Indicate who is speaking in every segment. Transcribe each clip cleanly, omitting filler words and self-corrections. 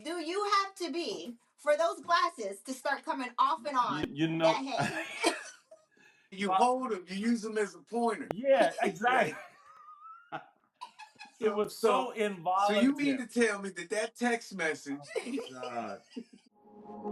Speaker 1: do you have to be for those glasses to start coming off and on
Speaker 2: You know,
Speaker 1: that head?
Speaker 3: You hold them, you use them as a pointer.
Speaker 2: yeah, exactly. It
Speaker 3: So,
Speaker 2: was
Speaker 3: so,
Speaker 2: so
Speaker 3: so you mean
Speaker 2: involuntary.
Speaker 3: to tell me that text message?
Speaker 2: Oh my God.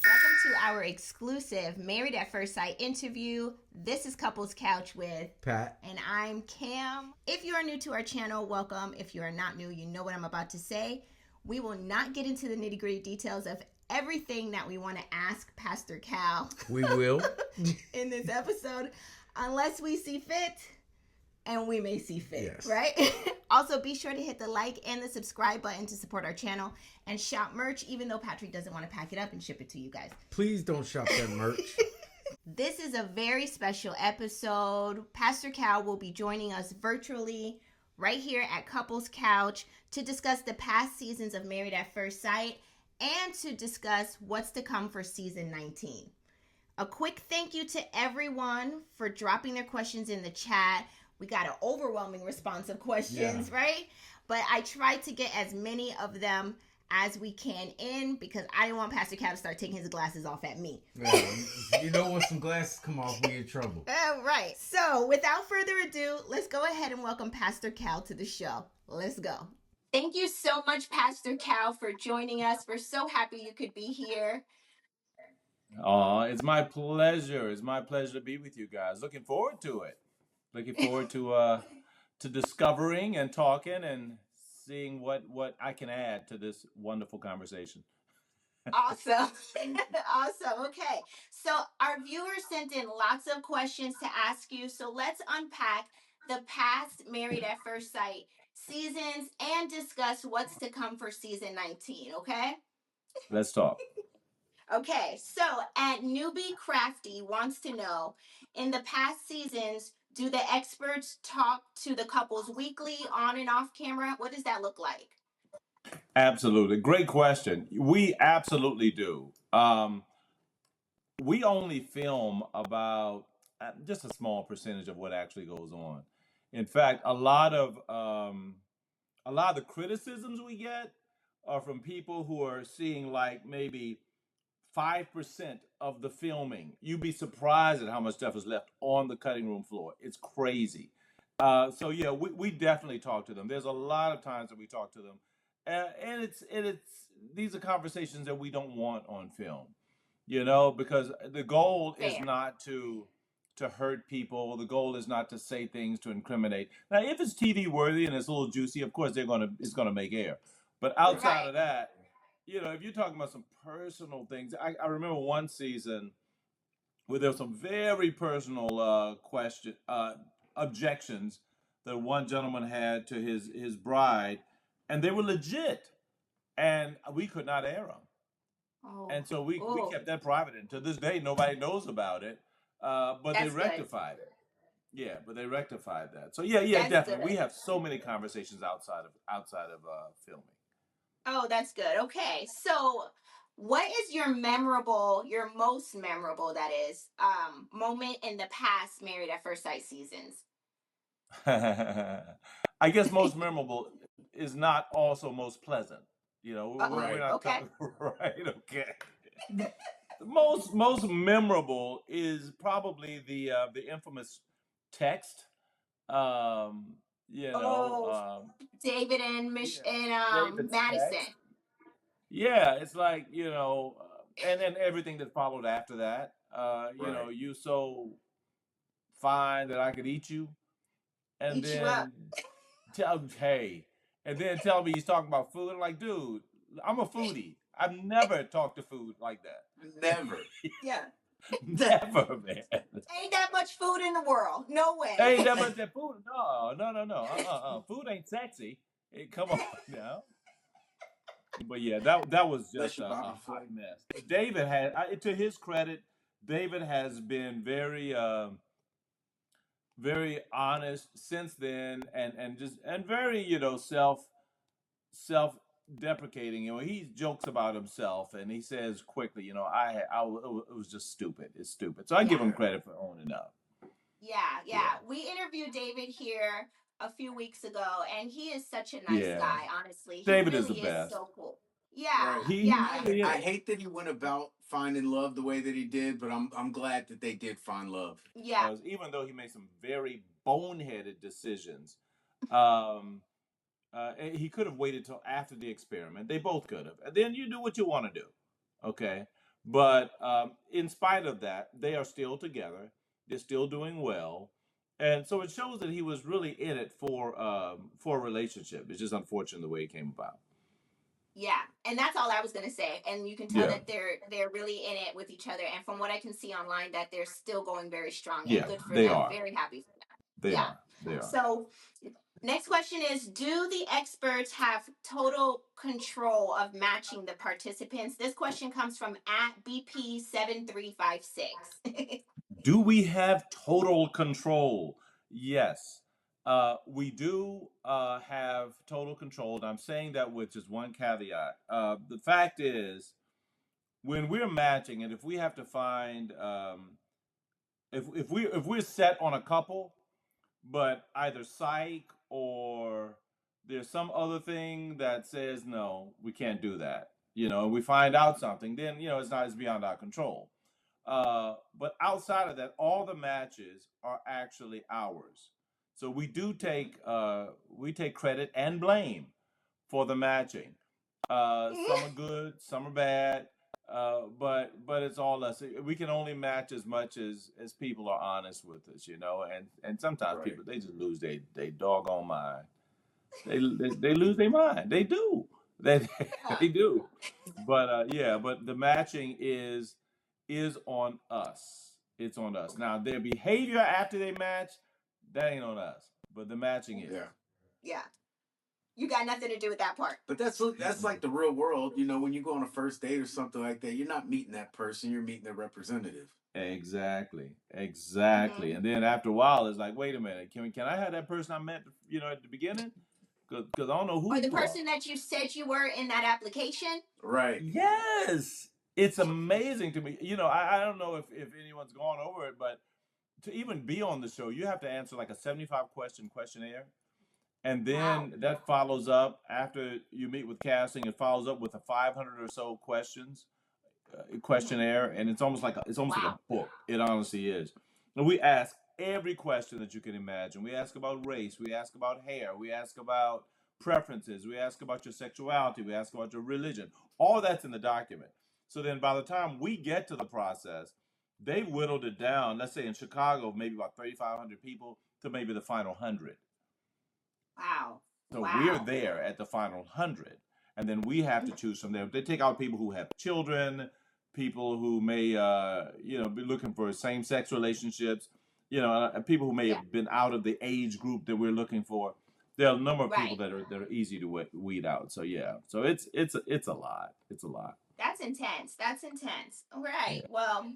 Speaker 1: Welcome to our exclusive Married at First Sight interview. This is Couples Couch with
Speaker 3: Pat.
Speaker 1: And I'm Cam. If you are new to our channel, welcome. If you are not new, you know what I'm about to say. We will not get into the nitty gritty details of everything that we want to ask Pastor Cal.
Speaker 3: We will.
Speaker 1: In this episode, unless we see fit. And we may see fit,
Speaker 3: Yes.
Speaker 1: right? Also, be sure to hit the like and the subscribe button to support our channel and shop merch, even though Patrick doesn't want to pack it up and ship it to you guys.
Speaker 3: Please don't shop that merch.
Speaker 1: This is a very special episode. Pastor Cal will be joining us virtually right here at Couples Couch to discuss the past seasons of Married at First Sight and to discuss what's to come for season 19. A quick thank you to everyone for dropping their questions in the chat. We got an overwhelming response of questions, right? But I tried to get as many of them as we can in because I didn't want Pastor Cal to start taking his glasses off at me.
Speaker 3: You know when some glasses come off, we in trouble.
Speaker 1: Right. So without further ado, let's go ahead and welcome Pastor Cal to the show. Let's go. Thank you so much, Pastor Cal, for joining us. We're so happy you could be here.
Speaker 2: Oh, it's my pleasure. It's my pleasure to be with you guys. Looking forward to it. Looking forward to discovering and talking and seeing what I can add to this wonderful conversation.
Speaker 1: Awesome. Awesome. Okay. So our viewers sent in lots of questions to ask you. So let's unpack the past Married at First Sight seasons and discuss what's to come for season 19. Okay.
Speaker 2: Let's talk.
Speaker 1: Okay. So at Newbie Crafty wants to know, in the past seasons, do the experts talk to the couples weekly on and off camera? What does that look like?
Speaker 2: Absolutely. Great question. We absolutely do. We only film about just a small percentage of what actually goes on. In fact, a lot of the criticisms we get are from people who are seeing like maybe 5% of the filming. You'd be surprised at how much stuff is left on the cutting room floor. It's crazy. So yeah, we definitely talk to them. There's a lot of times that we talk to them, and it's these are conversations that we don't want on film, because the goal is
Speaker 1: Fair.
Speaker 2: not to hurt people. The goal is not to say things to incriminate. Now, if it's TV worthy and it's a little juicy, of course it's gonna make air. But outside
Speaker 1: Right.
Speaker 2: of that, if you're talking about some personal things, I remember one season where there was some very personal objections that one gentleman had to his bride, and they were legit, and we could not air them.
Speaker 1: Oh.
Speaker 2: And so we
Speaker 1: Oh.
Speaker 2: kept that private, and to this day nobody knows about it. But they
Speaker 1: That's good.
Speaker 2: rectified it. Yeah, but they rectified that. So yeah,
Speaker 1: That's
Speaker 2: definitely. We
Speaker 1: good.
Speaker 2: have so many conversations outside of filming.
Speaker 1: Oh, that's good. Okay. So, what is your most memorable, that is, moment in the past Married at First Sight seasons?
Speaker 2: I guess most memorable is not also most pleasant. We're
Speaker 1: Uh-oh.
Speaker 2: not
Speaker 1: Okay.
Speaker 2: talking right. Okay. The most memorable is probably the infamous text. Um, you know,
Speaker 1: Oh, David and Mich
Speaker 2: yeah,
Speaker 1: and
Speaker 2: David's text.
Speaker 1: Madison.
Speaker 2: Yeah, it's like, and then everything that followed after that.
Speaker 3: Right.
Speaker 2: You so fine that I could eat you, and
Speaker 1: Eat you up.
Speaker 2: then hey, and then tell me he's talking about food. I'm like, dude, I'm a foodie. I've never talked to food like that.
Speaker 3: Never.
Speaker 1: Yeah.
Speaker 2: Never, man.
Speaker 1: Ain't that much food in the world. No way.
Speaker 2: Ain't that much that food. No, no, no, no. Food ain't sexy. Hey, come on now. But yeah, that was
Speaker 3: Bless
Speaker 2: just
Speaker 3: you,
Speaker 2: a
Speaker 3: Bobby
Speaker 2: hot
Speaker 3: Flay.
Speaker 2: mess. David to his credit, David has been very honest since then, and very self. self-deprecating. He jokes about himself, and he says quickly, it was just stupid. It's stupid. So I give
Speaker 1: Yeah.
Speaker 2: him credit for owning up.
Speaker 1: Yeah. We interviewed David here a few weeks ago, and he is such a nice
Speaker 2: Yeah.
Speaker 1: guy, honestly. He
Speaker 2: David is
Speaker 1: really
Speaker 2: the
Speaker 1: is
Speaker 2: best.
Speaker 1: so cool. Yeah,
Speaker 3: Right.
Speaker 2: He
Speaker 1: yeah,
Speaker 2: really
Speaker 3: I
Speaker 2: is.
Speaker 3: hate that he went about finding love the way that he did, but I'm glad that they did find love.
Speaker 1: yeah.
Speaker 2: Even though he made some very boneheaded decisions, um, he could have waited till after the experiment. They both could have. And then you do what you want to do. Okay. But in spite of that, they are still together. They're still doing well. And so it shows that he was really in it for a relationship. It's just unfortunate the way it came about.
Speaker 1: Yeah, and that's all I was gonna say. And you can tell
Speaker 2: Yeah.
Speaker 1: that they're really in it with each other. And from what I can see online, that they're still going very strong. And
Speaker 2: Yeah,
Speaker 1: good for
Speaker 2: they
Speaker 1: them.
Speaker 2: are.
Speaker 1: Very happy for them.
Speaker 2: They
Speaker 1: Yeah.
Speaker 2: are. They are.
Speaker 1: So next question is, do the experts have total control of matching the participants? This question comes from @BP7356.
Speaker 2: Do we have total control? Yes. We do have total control. And I'm saying that with just one caveat. The fact is, when we're matching, and if we have to find, if we're set on a couple, but either psych or there's some other thing that says no, we can't do that. And we find out something, then it's beyond our control. But outside of that, all the matches are actually ours. So we do take credit and blame for the matching. Some are good, some are bad, but it's all us. We can only match as much as people are honest with us, and sometimes
Speaker 3: Right.
Speaker 2: people, they just lose they doggone mind. They lose their mind. They do. They do. But but the matching is on us. It's on us. Now their behavior after they match, that ain't on us. But the matching is.
Speaker 3: Yeah.
Speaker 1: Yeah. You got nothing to do with that part.
Speaker 3: But that's like the real world. When you go on a first date or something like that, you're not meeting that person. You're meeting their representative.
Speaker 2: Exactly. And then after a while, it's like, wait a minute, can I have that person I met, at the beginning? Because I don't know who.
Speaker 1: Or the person that you said you were in that application.
Speaker 3: Right.
Speaker 2: Yes. It's amazing to me. I don't know if anyone's gone over it, but to even be on the show, you have to answer like a 75-question questionnaire. And then that follows up after you meet with casting. It follows up with a 500 or so questions questionnaire, and it's almost like a book. It honestly is. And we ask every question that you can imagine. We ask about race. We ask about hair. We ask about preferences. We ask about your sexuality. We ask about your religion. All that's in the document. So then by the time we get to the process, they whittled it down. Let's say in Chicago, maybe about 3,500 people to maybe the final 100.
Speaker 1: Wow.
Speaker 2: So we're there at the final 100. And then we have to choose from there. They take out people who have children, people who may, be looking for same-sex relationships, people who may have been out of the age group that we're looking for. There are a number of people that are easy to weed out. So yeah, so it's a lot. It's a lot.
Speaker 1: That's intense. All right. Yeah. Well,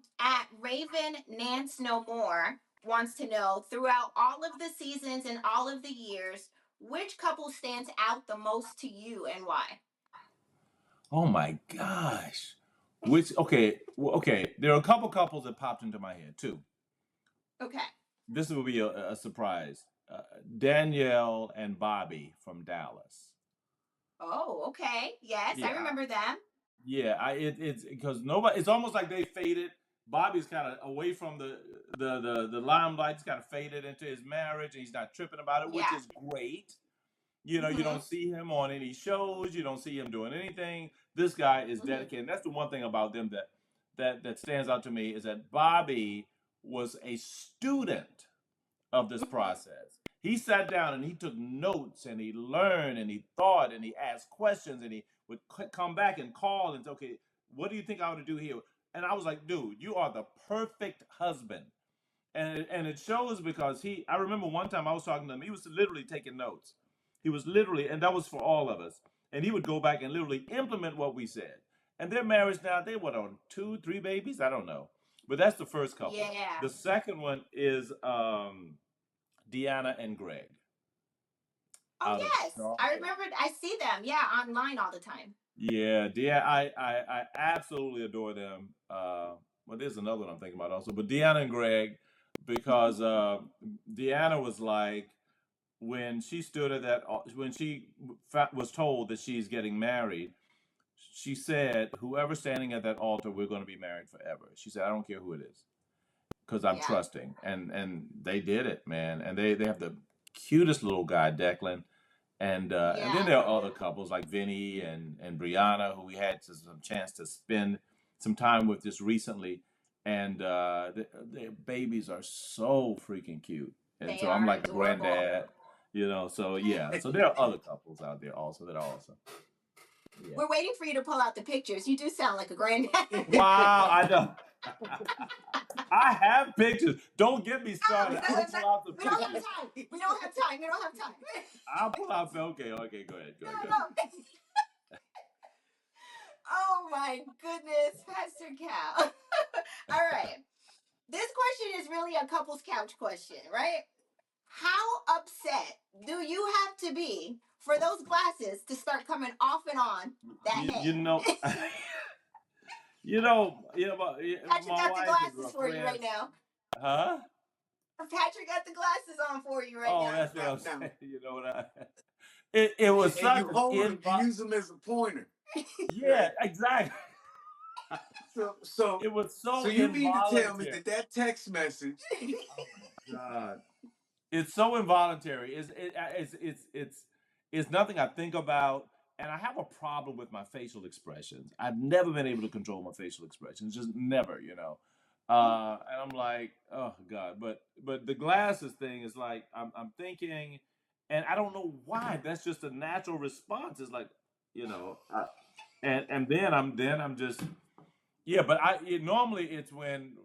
Speaker 1: @Raven Nance No More wants to know, throughout all of the seasons and all of the years, which couple stands out the most to you and why?
Speaker 2: Oh my gosh. Okay, there are a couple couples that popped into my head too.
Speaker 1: Okay.
Speaker 2: This will be a surprise. Danielle and Bobby from Dallas.
Speaker 1: Oh, okay. Yes, yeah. I remember them.
Speaker 2: Yeah, it's because nobody. It's almost like they faded. Bobby's kind of away from the limelight. He's kind of faded into his marriage, and he's not tripping about it, which is great. You don't see him on any shows. You don't see him doing anything. This guy is dedicated. And that's the one thing about them that stands out to me, is that Bobby was a student of this process. He sat down and he took notes, and he learned, and he thought, and he asked questions, and he would come back and call and say, okay, what do you think I ought to do here? And I was like, dude, you are the perfect husband. And it shows because I remember one time I was talking to him, he was literally taking notes. He was literally, and that was for all of us. And he would go back and literally implement what we said. And they're married now. They on 2, 3 babies? I don't know. But that's the first couple.
Speaker 1: Yeah.
Speaker 2: The second one is Deanna and Greg.
Speaker 1: Oh
Speaker 2: out of
Speaker 1: yes, I
Speaker 2: Charlotte.
Speaker 1: remember. I see them. Yeah, online all the time.
Speaker 2: Yeah, I absolutely adore them. Well, there's another one I'm thinking about also, but Deanna and Greg, because Deanna was like, when she stood at that, when she was told that she's getting married, she said, "Whoever's standing at that altar, we're going to be married forever." She said, "I don't care who it is, because I'm
Speaker 1: Yeah,
Speaker 2: trusting." And they did it, man. And they have the cutest little guy, Declan. And then
Speaker 1: yeah,
Speaker 2: there are other couples like Vinny and Brianna, who we had some chance to spend some time with just recently. And their babies are so freaking cute. And
Speaker 1: they
Speaker 2: so I'm
Speaker 1: are
Speaker 2: like a
Speaker 1: adorable.
Speaker 2: granddad, So yeah. So there are other couples out there also that are awesome. Yeah.
Speaker 1: We're waiting for you to pull out the pictures. You do sound like a granddad.
Speaker 2: Wow, I know. I have pictures. Don't get me started. I'll pull out the
Speaker 1: We don't have
Speaker 2: pictures.
Speaker 1: time. We don't have time. We don't have time.
Speaker 2: I'll pull out. Okay, go ahead.
Speaker 1: No, no. Oh my goodness, Pastor Cal. All right. This question is really a couples couch question, right? How upset do you have to be for those glasses to start coming off and on that
Speaker 2: You
Speaker 1: head?
Speaker 2: know,
Speaker 1: Patrick
Speaker 2: my
Speaker 1: got the
Speaker 2: wife is
Speaker 1: glasses
Speaker 2: a
Speaker 1: for you right
Speaker 2: friend.
Speaker 1: now.
Speaker 2: Huh?
Speaker 1: Patrick got the glasses on for you right
Speaker 2: Oh,
Speaker 1: now.
Speaker 2: that's what I'm
Speaker 3: Now,
Speaker 2: saying. You know what it was
Speaker 3: and you
Speaker 2: such an
Speaker 3: hold them, you use them as a pointer.
Speaker 2: yeah, exactly.
Speaker 3: So
Speaker 2: It was
Speaker 3: so
Speaker 2: so
Speaker 3: you mean to tell me
Speaker 2: involuntary.
Speaker 3: that text message?
Speaker 2: Oh my God. It's so involuntary. It's nothing I think about, and I have a problem with my facial expressions. I've never been able to control my facial expressions, just never. And I'm like, oh God. But the glasses thing is like I'm thinking, and I don't know why. That's just a natural response. It's like, you know, I, and then I'm just yeah. But normally it's when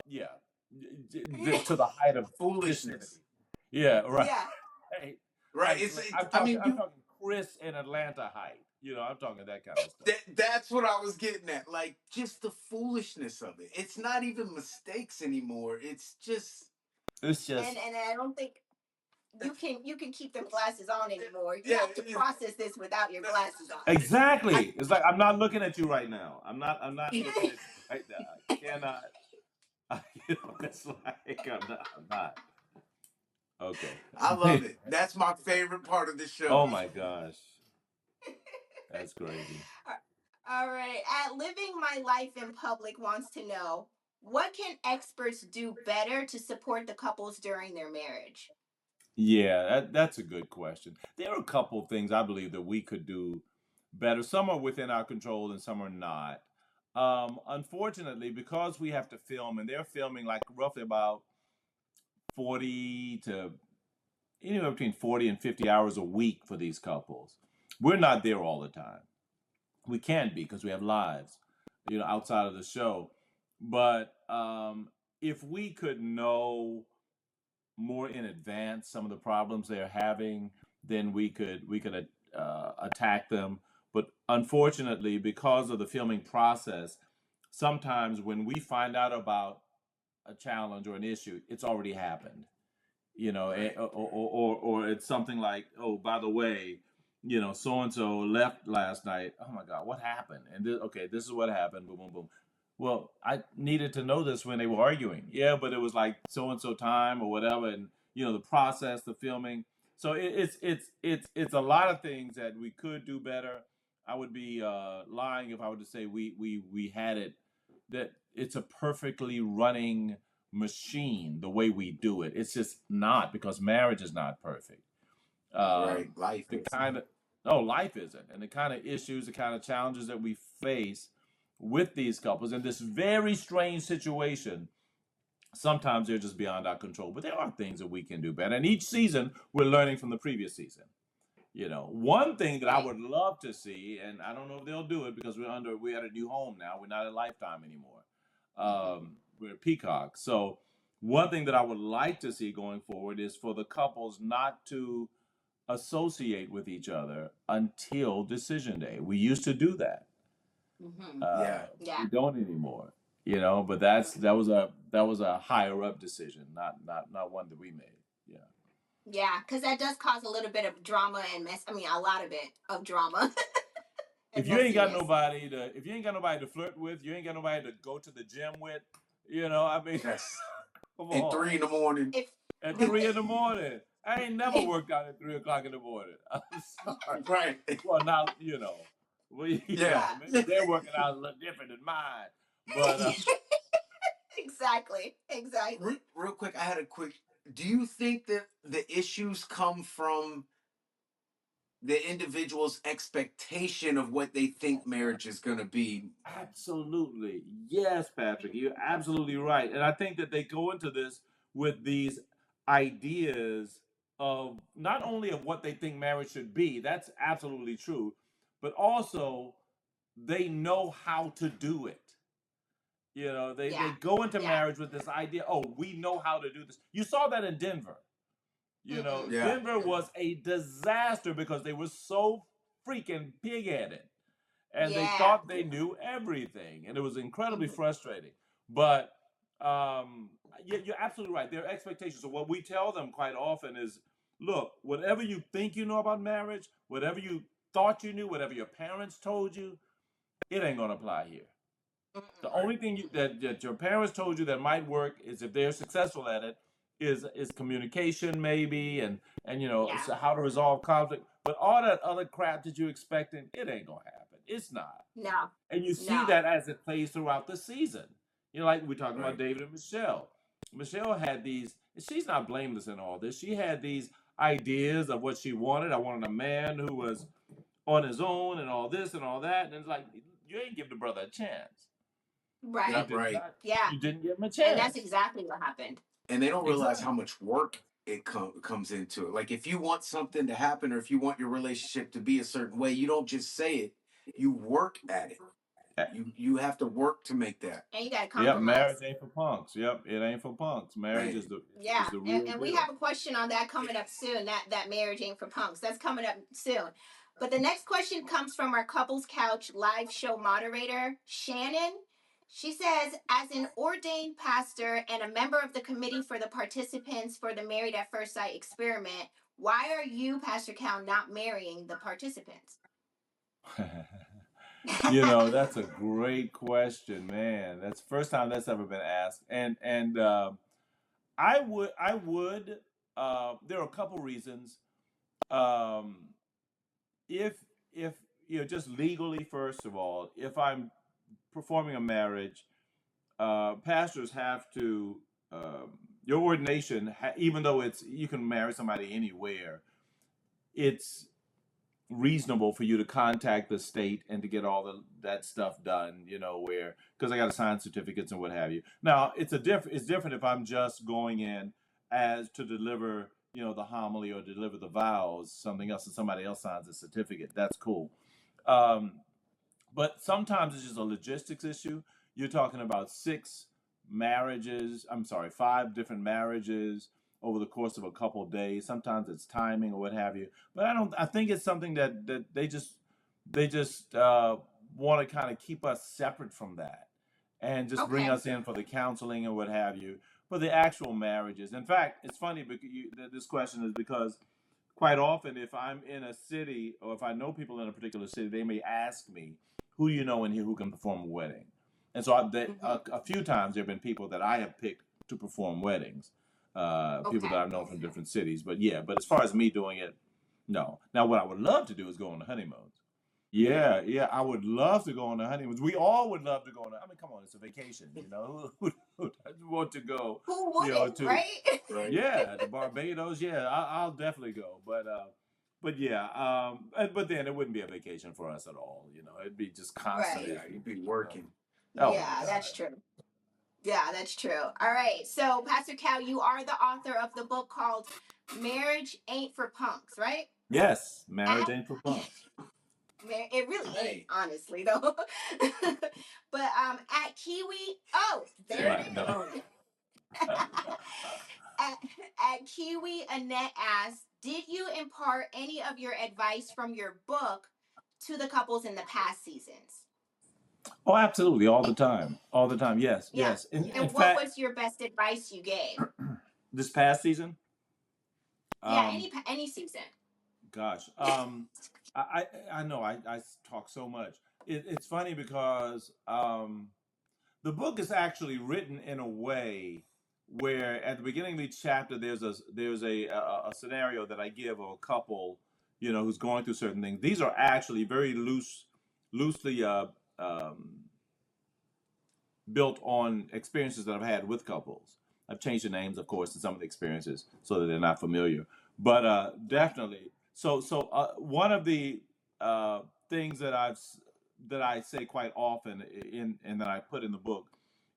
Speaker 2: yeah, to the height of
Speaker 3: Foolishness.
Speaker 2: Christianity. Yeah, right.
Speaker 1: Yeah.
Speaker 3: Right.
Speaker 2: Like I'm
Speaker 3: I
Speaker 2: talking
Speaker 3: mean,
Speaker 2: I'm talking Chris in Atlanta height. I'm talking that kind of stuff.
Speaker 3: that's what I was getting at. Like just the foolishness of it. It's not even mistakes anymore. It's just
Speaker 2: It's just
Speaker 1: And I don't think you can keep them glasses on anymore. You
Speaker 3: yeah.
Speaker 1: have to process this without your glasses on.
Speaker 2: exactly. It's like I'm not looking at you right now. I'm not looking at you right now. I cannot. It's like I'm not. Okay.
Speaker 3: I love it. That's my favorite part of the show.
Speaker 2: Oh my gosh. That's crazy.
Speaker 1: All right. At Living My Life in Public wants to know, what can experts do better to support the couples during their marriage?
Speaker 2: Yeah, that's a good question. There are a couple of things I believe that we could do better. Some are within our control and some are not. Unfortunately, because we have to film, and they're filming like roughly about 40 to anywhere between 40 and 50 hours a week for these couples. We're not there all the time. We can't be because we have lives, outside of the show. But if we could know more in advance some of the problems they're having, then we could attack them. But unfortunately, because of the filming process, sometimes when we find out about a challenge or an issue, it's already happened.
Speaker 3: Right.
Speaker 2: Or it's something like, oh, by the way, so and so left last night. Oh my God, what happened? And okay, this is what happened. Boom, boom, boom. Well, I needed to know this when they were arguing. Yeah, but it was like so and so time or whatever, and the process, the filming. So it's a lot of things that we could do better. I would be lying if I were to say we had it, that it's a perfectly running machine the way we do it. It's just not, because marriage is not perfect.
Speaker 3: Right. Life
Speaker 2: The
Speaker 3: is.
Speaker 2: kind of No, life isn't, and the kind of issues, the kind of challenges that we face with these couples in this very strange situation, sometimes they're just beyond our control. But there are things that we can do better, and each season we're learning from the previous season. One thing that I
Speaker 1: Right.
Speaker 2: would love to see, and I don't know if they'll do it because we're at a new home now. We're not at Lifetime anymore. We're at Peacock. So one thing that I would like to see going forward is for the couples not to associate with each other until decision day. We used to do that.
Speaker 1: Mm-hmm.
Speaker 3: Yeah.
Speaker 1: Yeah.
Speaker 2: We don't anymore. But that was a higher up decision, not one that we made. Yeah.
Speaker 1: Yeah, because that does cause a little bit of drama and mess. I mean, a lot of it of drama and
Speaker 2: If you ain't got
Speaker 1: messiness.
Speaker 2: nobody to, if you ain't got nobody to flirt with, you ain't got nobody to go to the gym with. You know, I mean,
Speaker 3: Yes.
Speaker 2: come
Speaker 3: And
Speaker 2: on.
Speaker 3: 3 in the morning.
Speaker 1: If
Speaker 2: At 3 in the morning, I ain't never worked out at 3 o'clock in the morning. I'm sorry.
Speaker 3: Right.
Speaker 2: Well, now you know. Well, yeah,
Speaker 3: Yeah.
Speaker 2: maybe their working out a little different than mine, but
Speaker 1: exactly.
Speaker 3: Real quick, I had a quick. Do you think that the issues come from the individual's expectation of what they think marriage is going to be?
Speaker 2: absolutely, yes, Patrick, you're absolutely right. And I think that they go into this with these ideas of not only of what they think marriage should be, that's absolutely true, but also they know how to do it. You know, they
Speaker 1: Yeah.
Speaker 2: go into
Speaker 1: Yeah.
Speaker 2: marriage with this idea, oh, we know how to do this. You saw that in Denver. You know,
Speaker 1: Mm-mm.
Speaker 3: Yeah.
Speaker 2: Denver was a disaster because they were so freaking pig-headed and they
Speaker 1: Yeah.
Speaker 2: thought they knew everything, and it was incredibly
Speaker 1: Mhm.
Speaker 2: frustrating. But you're absolutely right. Their expectations. So what we tell them quite often is, look, whatever you think you know about marriage, whatever you thought you knew, whatever your parents told you, it ain't gonna apply here. The
Speaker 1: Mm-mm.
Speaker 2: only thing that your parents told you that might work is if they're successful at it is communication maybe and you know
Speaker 1: Yeah.
Speaker 2: so how to resolve conflict. But all that other crap that you're expecting, it ain't gonna happen. It's not.
Speaker 1: No.
Speaker 2: And you see
Speaker 1: No.
Speaker 2: that as it plays throughout the season. You know, like we're talking about
Speaker 3: Right.
Speaker 2: David and Michelle. Michelle had these, and she's not blameless in all this. She had these ideas of what she wanted. I wanted a man who was on his own and all this and all that. And it's like, you ain't give the brother a chance. You
Speaker 1: Right.
Speaker 3: Yeah.
Speaker 2: did
Speaker 3: Right.
Speaker 2: not.
Speaker 1: Yeah.
Speaker 2: You didn't give him a
Speaker 1: And that's
Speaker 2: chance.
Speaker 1: exactly what happened.
Speaker 3: And they don't realize how
Speaker 2: Exactly.
Speaker 3: much work it comes into it. Like if you want something to happen or if you want your relationship to be a certain way, you don't just say it. You work at it. You have to work to make that.
Speaker 1: And you gotta
Speaker 2: Yep, marriage
Speaker 1: compromise.
Speaker 2: ain't for punks. Yep, it ain't for punks. Marriage
Speaker 3: Man.
Speaker 2: is the
Speaker 1: Yeah.
Speaker 2: is the
Speaker 1: And,
Speaker 2: real
Speaker 1: and we
Speaker 2: deal.
Speaker 1: have a question on that coming up soon. That marriage ain't for punks. That's coming up soon. But the next question comes from our Couples Couch live show moderator, Shannon. She says, as an ordained pastor and a member of the committee for the participants for the Married at First Sight experiment, why are you, Pastor Cal, not marrying the participants?
Speaker 2: You know, that's a great question, man. That's the first time that's ever been asked. And I would there are a couple reasons. Um if if you know, just legally, first of all, if I'm performing a marriage, pastors have to your ordination, even though it's you can marry somebody anywhere, it's reasonable for you to contact the state and to get all that stuff done. You know, where because I got to sign certificates and what have you. Now it's different if I'm just going in as to deliver the homily or deliver the vows, something else, and somebody else signs a certificate. That's cool. Um, but sometimes it's just a logistics issue. You're talking about five different marriages over the course of a couple of days. Sometimes it's timing or what have you. But I think it's something that they just want to kind of keep us separate from that and just bring
Speaker 1: Okay.
Speaker 2: us in for the counseling and what have you. For the actual marriages. In fact, it's funny because this question is because quite often, if I'm in a city or if I know people in a particular city, they may ask me, "Who do you know in here who can perform a wedding?" And so a few times there have been people that I have picked to perform weddings, people that
Speaker 1: Okay.
Speaker 2: I've known from different cities. But yeah, but as far as me doing it, no. Now, what I would love to do is go on the honeymoons. Yeah, I would love to go on the honeymoons. We all would love to go on. I mean, come on, it's a vacation, you know. Who doesn't want to go,
Speaker 1: Who
Speaker 2: you know,
Speaker 1: wouldn't,
Speaker 2: to
Speaker 1: right?
Speaker 3: Right.
Speaker 2: yeah, to Barbados. Yeah, I'll definitely go. But yeah, but then it wouldn't be a vacation for us at all. You know, it'd be just constantly.
Speaker 1: Right.
Speaker 3: Yeah, you'd be working.
Speaker 2: Oh my
Speaker 1: Yeah,
Speaker 2: God.
Speaker 1: that's true. Yeah, that's true. All right. So, Pastor Cal, you are the author of the book called Marriage Ain't for Punks, right?
Speaker 2: Yes, marriage
Speaker 1: At
Speaker 2: ain't for punks.
Speaker 1: it really ain't,
Speaker 3: Right.
Speaker 1: honestly, though. But at Kiwi, oh, there
Speaker 3: There
Speaker 1: it
Speaker 3: you
Speaker 2: No.
Speaker 3: go.
Speaker 1: is. at Kiwi, Annette asked, did you impart any of your advice from your book to the couples in the past seasons?
Speaker 2: Oh, absolutely, all the time, all the time. Yes,
Speaker 1: Yeah.
Speaker 2: yes. In
Speaker 1: And what
Speaker 2: fact,
Speaker 1: was your best advice you gave?
Speaker 2: this past season,
Speaker 1: Yeah,
Speaker 2: Um,
Speaker 1: any season.
Speaker 2: gosh, I know I talk so much. It's funny because the book is actually written in a way where at the beginning of each chapter there's a scenario that I give of a couple, who's going through certain things. These are actually very loosely um, built on experiences that I've had with couples. I've changed the names, of course, to some of the experiences so that they're not familiar. But
Speaker 1: Right.
Speaker 2: definitely, so one of the uh, things that I say quite often in and that I put in the book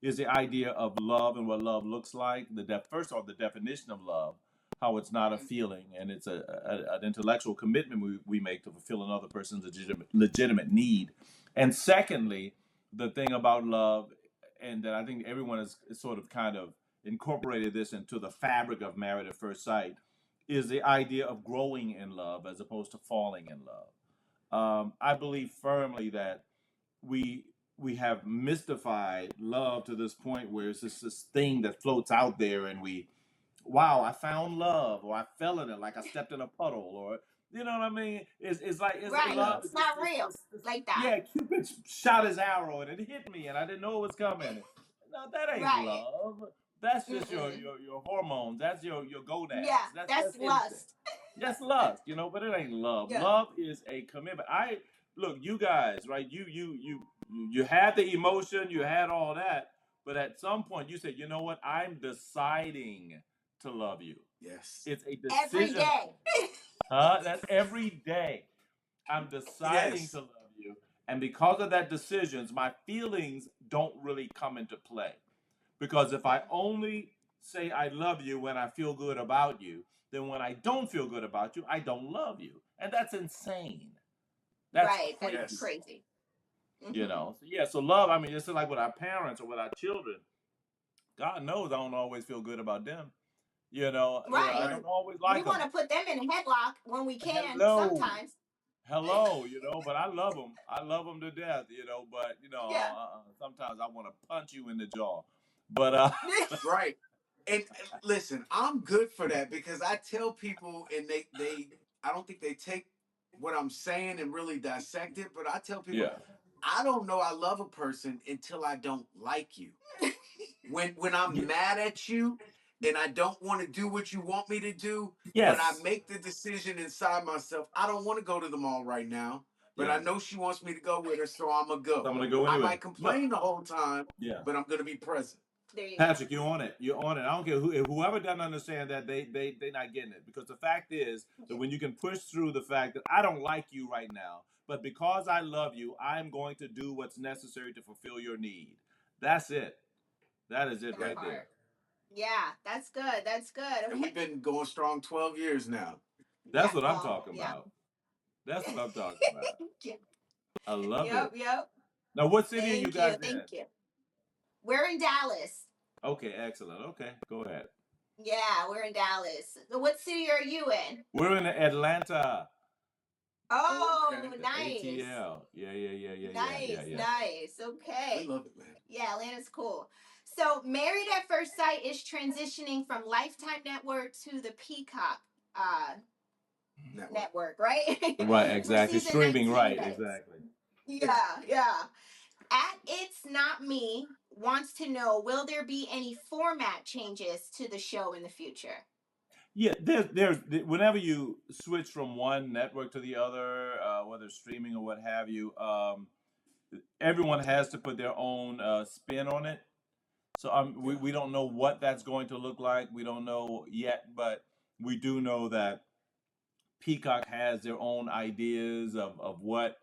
Speaker 2: is the idea of love and what love looks like. First off, the definition of love, how it's not a feeling and it's an intellectual commitment we make to fulfill another person's legitimate need. And secondly, the thing about love, and that I think everyone is sort of kind of incorporated this into the fabric of Married at First Sight, is the idea of growing in love as opposed to falling in love. I believe firmly that we we have mystified love to this point where it's just this thing that floats out there, and wow, I found love, or I fell in it like I stepped in a puddle, or you know what I mean? It's like
Speaker 1: Right.
Speaker 2: love.
Speaker 1: It's not real like that.
Speaker 2: Yeah, Cupid shot his arrow and it hit me, and I didn't know it was coming. No, that ain't
Speaker 1: Right.
Speaker 2: love. That's just your
Speaker 1: Mm-mm.
Speaker 2: your your hormones. That's your
Speaker 1: Yeah,
Speaker 2: gonads. That's
Speaker 1: that's
Speaker 2: instinct.
Speaker 1: lust.
Speaker 2: That's lust, but it ain't love.
Speaker 1: Yeah.
Speaker 2: Love is a commitment. I look, you guys, right? You had the emotion, you had all that, but at some point you said, you know what? I'm deciding to love you.
Speaker 3: Yes.
Speaker 2: It's a
Speaker 1: Every
Speaker 2: decision.
Speaker 1: day.
Speaker 2: That's every day. I'm deciding
Speaker 3: Yes.
Speaker 2: to love you. And because of that decisions, my feelings don't really come into play. Because if I only say I love you when I feel good about you, then when I don't feel good about you, I don't love you. And that's insane. That's
Speaker 1: Right. That's
Speaker 2: crazy.
Speaker 3: Yes.
Speaker 1: crazy.
Speaker 2: So yeah, so love, I mean, it's like with our parents or with our children. God knows I don't always feel good about them. I
Speaker 1: Right.
Speaker 2: don't always
Speaker 1: We
Speaker 2: like
Speaker 1: want
Speaker 2: them.
Speaker 1: to put them in a headlock when we can
Speaker 2: Hello.
Speaker 1: sometimes.
Speaker 2: Hello, but I love them. I love them to death, but
Speaker 1: Yeah.
Speaker 2: sometimes I want to punch you in the jaw. But
Speaker 3: Right. And listen, I'm good for that because I tell people, and they I don't think they take what I'm saying and really dissect it, but I tell people
Speaker 2: yeah,
Speaker 3: I don't know I love a person until I don't like you. When I'm
Speaker 2: Ye-
Speaker 3: mad at you and I don't want to do what you want me to do, but I
Speaker 2: yes,
Speaker 3: make the decision inside myself, I don't want to go to the mall right now, but I
Speaker 2: yeah.
Speaker 3: know she wants me to go with her, so I'm gonna
Speaker 2: So I'm
Speaker 3: go.
Speaker 2: gonna go
Speaker 3: I
Speaker 2: anyway.
Speaker 3: might
Speaker 2: Look,
Speaker 3: complain the whole time,
Speaker 2: yeah,
Speaker 3: but I'm gonna be present.
Speaker 1: There you go.
Speaker 2: Patrick, you're on it. You're on it. I don't care whoever doesn't understand that they not getting it, because the fact is that when you can push through the fact that I don't like you right now, but because I love you, I'm going to do what's necessary to fulfill your need. That's it. That is it
Speaker 1: That
Speaker 3: Yeah.
Speaker 2: right
Speaker 1: part.
Speaker 2: there.
Speaker 1: Yeah, that's good. That's good.
Speaker 3: And we've
Speaker 1: Okay.
Speaker 3: been going strong 12 years now.
Speaker 2: That's
Speaker 1: Yeah.
Speaker 2: what I'm
Speaker 1: Well,
Speaker 2: talking
Speaker 1: yeah.
Speaker 2: about. That's what I'm talking about.
Speaker 1: Yeah.
Speaker 2: I love
Speaker 1: Yep.
Speaker 2: it.
Speaker 1: Yep.
Speaker 2: Now, what city are you
Speaker 1: Thank you.
Speaker 2: guys in?
Speaker 1: Thank you. We're in Dallas.
Speaker 2: Okay, excellent. Okay, go ahead.
Speaker 1: Yeah, we're in Dallas. So what city are you in?
Speaker 2: We're in Atlanta.
Speaker 1: Oh,
Speaker 3: Okay.
Speaker 1: nice.
Speaker 2: ATL.
Speaker 1: Nice,
Speaker 2: Yeah.
Speaker 1: nice.
Speaker 3: We
Speaker 1: Okay.
Speaker 3: love it, man.
Speaker 1: Yeah, Atlanta's cool. So, Married at First Sight is transitioning from Lifetime Network to the Peacock uh,
Speaker 3: Network.
Speaker 1: network, right?
Speaker 2: Right,
Speaker 1: For
Speaker 2: exactly.
Speaker 1: season
Speaker 2: Streaming,
Speaker 1: 19,
Speaker 2: right,
Speaker 1: guys.
Speaker 2: exactly.
Speaker 1: Yeah, yeah. At It's Not Me wants to know, will there be any format changes to the show in the future?
Speaker 2: Yeah, there's whenever you switch from one network to the other, whether it's streaming or what have you, everyone has to put their own spin on it. So we,
Speaker 3: Yeah.
Speaker 2: we don't know what that's going to look like. We don't know yet, but we do know that Peacock has their own ideas of what,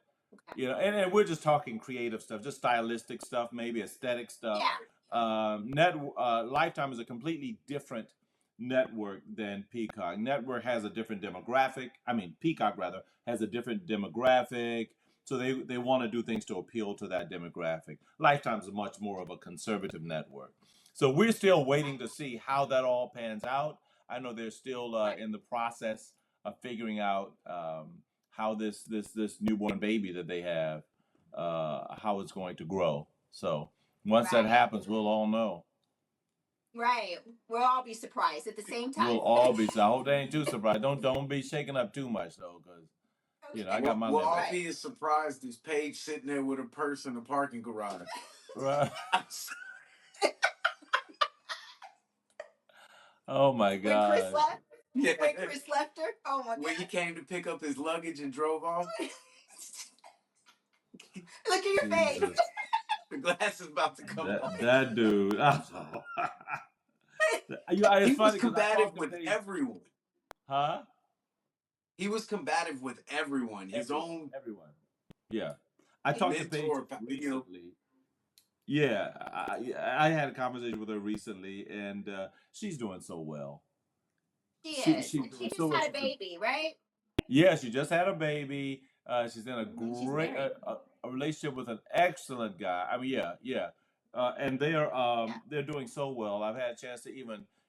Speaker 1: Okay.
Speaker 2: and we're just talking creative stuff, just stylistic stuff, maybe aesthetic stuff.
Speaker 1: Yeah.
Speaker 2: Lifetime is a completely different network than Peacock. Network has a different demographic. I mean, Peacock rather has a different demographic. So they want to do things to appeal to that demographic. Lifetime is much more of a conservative network. So we're still waiting to see how that all pans out. I know they're still
Speaker 1: Right.
Speaker 2: in the process of figuring out how this newborn baby that they have, how it's going to grow. So once that
Speaker 1: Right.
Speaker 2: happens, we'll all know.
Speaker 1: Right. We'll all be surprised at the same time.
Speaker 2: We'll all be. So I hope they ain't too surprised. Don't be shaking up too much though, because I got my
Speaker 3: We'll all
Speaker 2: limit.
Speaker 3: be as surprised as Paige sitting there with a purse in the parking garage.
Speaker 2: Right. Oh my
Speaker 1: When
Speaker 2: God.
Speaker 1: Chris left?
Speaker 3: Yeah.
Speaker 1: When Chris left her? Oh my God.
Speaker 3: When he came to pick up his luggage and drove off.
Speaker 1: Look at your face.
Speaker 2: Jesus.
Speaker 3: The glass is about to come off.
Speaker 2: That dude.
Speaker 3: He
Speaker 2: It's
Speaker 3: was
Speaker 2: funny 'cause I
Speaker 3: combative
Speaker 2: talked to
Speaker 3: with
Speaker 2: Paige.
Speaker 3: everyone.
Speaker 2: Huh?
Speaker 3: He was combative with everyone. His own
Speaker 2: Everyone. Yeah. I talked to Paige
Speaker 3: mentor, you know.
Speaker 2: recently. Yeah, I had a conversation with her recently, and she's doing so well.
Speaker 1: She
Speaker 2: She-
Speaker 1: is.
Speaker 2: she's
Speaker 1: And
Speaker 2: doing
Speaker 1: she just
Speaker 2: so
Speaker 1: had
Speaker 2: much
Speaker 1: a baby, right?
Speaker 2: Yeah, she just had a baby. She's in a
Speaker 1: She's
Speaker 2: great
Speaker 1: married.
Speaker 2: a relationship with an excellent guy. I mean, yeah. And they're doing so well. I've had a chance to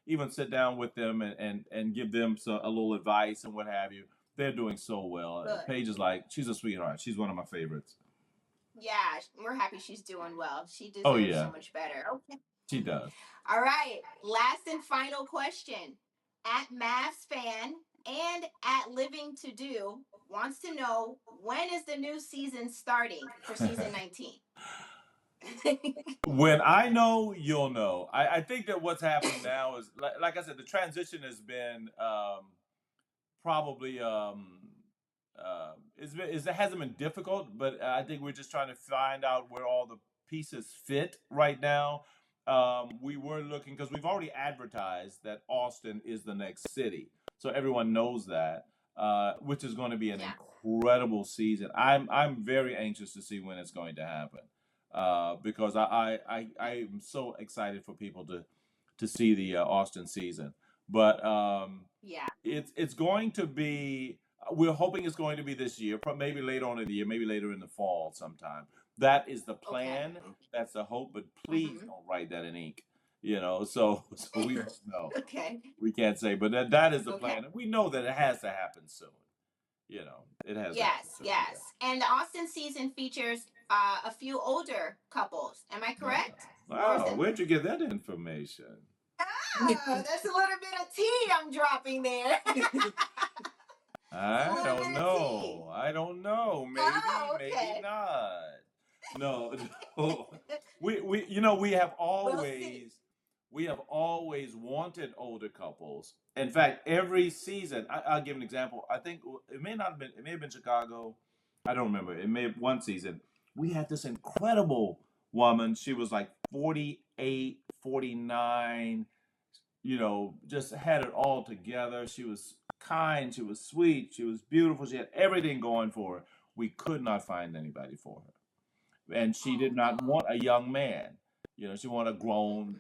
Speaker 2: even sit down with them and give them a little advice and what have you. They're doing so well.
Speaker 1: Good.
Speaker 2: Paige is she's a sweetheart. She's one of my favorites.
Speaker 1: Yeah, we're happy she's doing well. She deserves
Speaker 2: Oh, yeah.
Speaker 1: so much better. Okay.
Speaker 2: She does.
Speaker 1: All right. Last and final question. At Mavs fan and at Living to Do wants to know, when is the new season starting for season 19?
Speaker 2: When I know, you'll know. I think that what's happening now is, like I said, the transition has been probably it hasn't been difficult, but I think we're just trying to find out where all the pieces fit right now. We were looking because we've already advertised that Austin is the next city, so everyone knows that, which is going to be an incredible season. I'm very anxious to see when it's going to happen, because I am so excited for people to see the Austin season. But
Speaker 1: Yeah.
Speaker 2: it's going to be. We're hoping it's going to be this year, maybe later on in the year, maybe later in the fall sometime. That is the plan. That's the hope. But please don't write that in ink. So we don't know.
Speaker 1: Okay.
Speaker 2: We can't say, but that is the
Speaker 1: Okay.
Speaker 2: plan. And we know that it has to happen soon. It has. to happen
Speaker 1: Yes,
Speaker 2: soon,
Speaker 1: yes. And the Austin season features a few older couples. Am I correct?
Speaker 2: Wow, where'd you get that information?
Speaker 1: Ah, that's a little bit of tea I'm dropping there.
Speaker 2: I don't know. Maybe,
Speaker 1: Oh, okay.
Speaker 2: maybe not. No. We have always wanted older couples. In fact, every season, I'll give an example. I think it may have been Chicago. I don't remember. It may have one season. We had this incredible woman. She was like 48, 49, just had it all together. She was kind, she was sweet, she was beautiful, she had everything going for her. We could not find anybody for her. And she did not want a young man. She wanted a grown,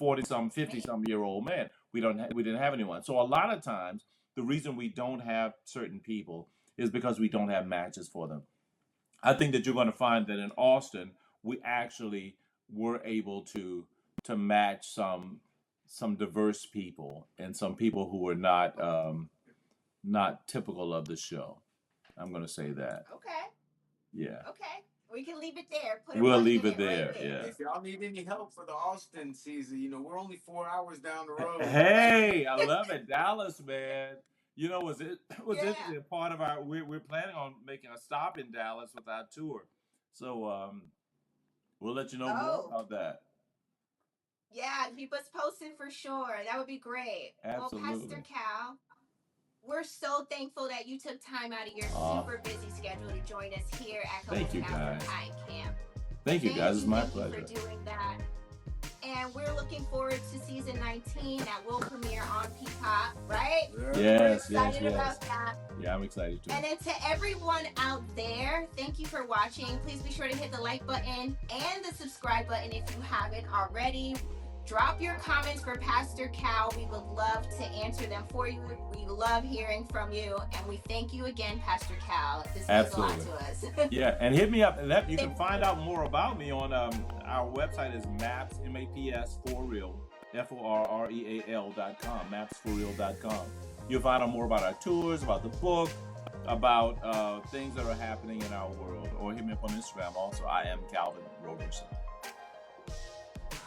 Speaker 2: 40-some, 50-some year old man. We didn't have anyone. So a lot of times the reason we don't have certain people is because we don't have matches for them. I think that you're going to find that in Austin we actually were able to match some diverse people and some people who were not typical of the show. I'm going to say that.
Speaker 1: Okay.
Speaker 2: Yeah.
Speaker 1: Okay. We can leave it there.
Speaker 2: We'll leave it there.
Speaker 1: Right
Speaker 2: Yeah.
Speaker 3: If y'all need any help for the Austin season, we're only 4 hours down the road.
Speaker 2: Hey, I love it. Dallas, man. Was interesting. Part of we're planning on making a stop in Dallas with our tour. So we'll let you know more about that.
Speaker 1: Yeah, keep us posted for sure. That would be great.
Speaker 2: Absolutely.
Speaker 1: Well, Pastor Cal, we're so thankful that you took time out of your super busy schedule to join us here at
Speaker 2: Thank you,
Speaker 1: Couples
Speaker 2: guys.
Speaker 1: Time Camp.
Speaker 2: Thank you, guys. It's my pleasure.
Speaker 1: Thank you for doing that. And we're looking forward to season 19 that will premiere on Peacock, right?
Speaker 2: Yes,
Speaker 1: we're excited about that.
Speaker 2: Yeah, I'm excited too.
Speaker 1: And then to everyone out there, thank you for watching. Please be sure to hit the like button and the subscribe button if you haven't already. Drop your comments for Pastor Cal. We would love to answer them for you. We love hearing from you. And we thank you again, Pastor Cal. This means a lot to us.
Speaker 2: Yeah, and hit me up. You can find out more about me on our website is maps, MAPS for real, FORREAL.com, mapsforreal.com. You'll find out more about our tours, about the book, about things that are happening in our world. Or hit me up on Instagram also. I am Calvin Roberson.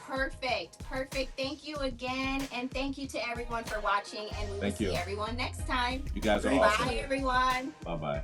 Speaker 1: Perfect. Thank you again, and thank you to everyone for watching, and we will
Speaker 2: Thank you.
Speaker 1: see everyone next time.
Speaker 2: You guys are
Speaker 3: Thank
Speaker 2: awesome.
Speaker 1: Bye, everyone.
Speaker 2: Bye-bye.